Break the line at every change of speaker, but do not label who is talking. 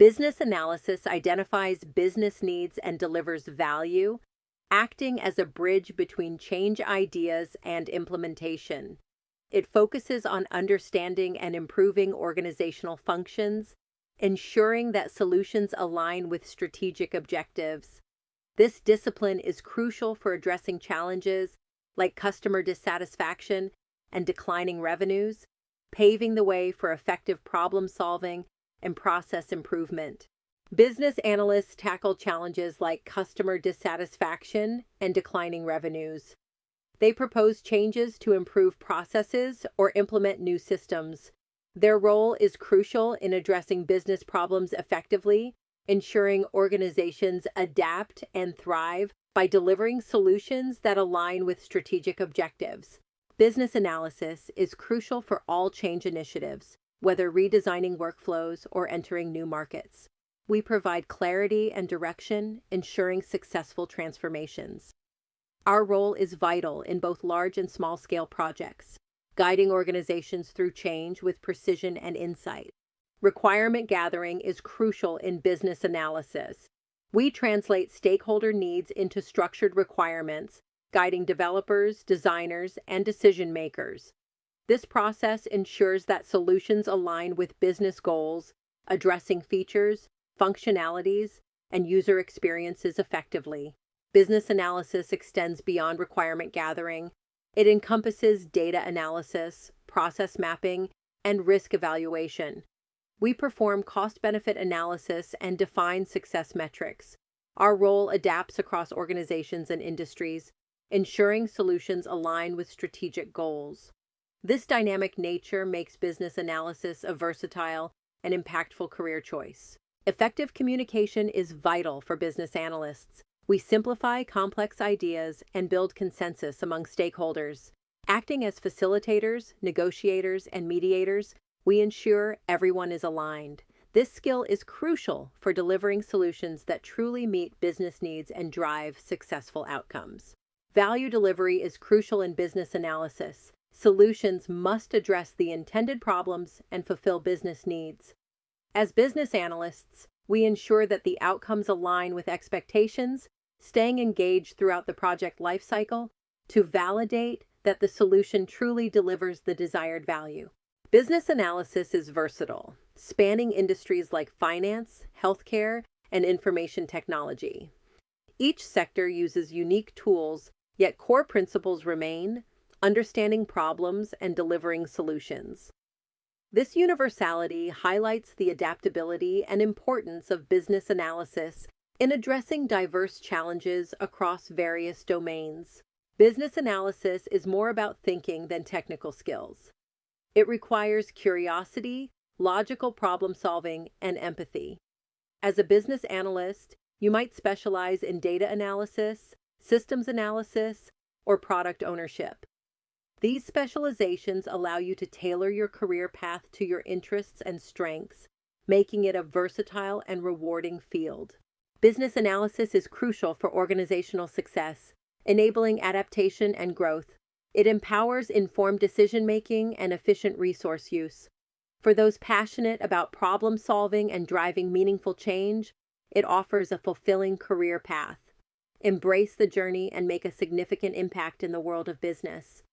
Business analysis identifies business needs and delivers value, acting as a bridge between change ideas and implementation. It focuses on understanding and improving organizational functions, ensuring that solutions align with strategic objectives. This discipline is crucial for addressing challenges like customer dissatisfaction and declining revenues, paving the way for effective problem solving and process improvement. Business analysts tackle challenges like customer dissatisfaction and declining revenues. They propose changes to improve processes or implement new systems. Their role is crucial in addressing business problems effectively, ensuring organizations adapt and thrive by delivering solutions that align with strategic objectives. Business analysis is crucial for all change initiatives, whether redesigning workflows or entering new markets. We provide clarity and direction, ensuring successful transformations. Our role is vital in both large and small-scale projects, guiding organizations through change with precision and insight. Requirement gathering is crucial in business analysis. We translate stakeholder needs into structured requirements, guiding developers, designers, and decision-makers. This process ensures that solutions align with business goals, addressing features, functionalities, and user experiences effectively. Business analysis extends beyond requirement gathering. It encompasses data analysis, process mapping, and risk evaluation. We perform cost-benefit analysis and define success metrics. Our role adapts across organizations and industries, ensuring solutions align with strategic goals. This dynamic nature makes business analysis a versatile and impactful career choice. Effective communication is vital for business analysts. We simplify complex ideas and build consensus among stakeholders. Acting as facilitators, negotiators, and mediators, we ensure everyone is aligned. This skill is crucial for delivering solutions that truly meet business needs and drive successful outcomes. Value delivery is crucial in business analysis. Solutions must address the intended problems and fulfill business needs. As business analysts, we ensure that the outcomes align with expectations, staying engaged throughout the project lifecycle to validate that the solution truly delivers the desired value. Business analysis is versatile, spanning industries like finance, healthcare, and information technology. Each sector uses unique tools, yet core principles remain: understanding problems and delivering solutions. This universality highlights the adaptability and importance of business analysis in addressing diverse challenges across various domains. Business analysis is more about thinking than technical skills. It requires curiosity, logical problem solving, and empathy. As a business analyst, you might specialize in data analysis, systems analysis, or product ownership. These specializations allow you to tailor your career path to your interests and strengths, making it a versatile and rewarding field. Business analysis is crucial for organizational success, enabling adaptation and growth. It empowers informed decision-making and efficient resource use. For those passionate about problem solving and driving meaningful change, it offers a fulfilling career path. Embrace the journey and make a significant impact in the world of business.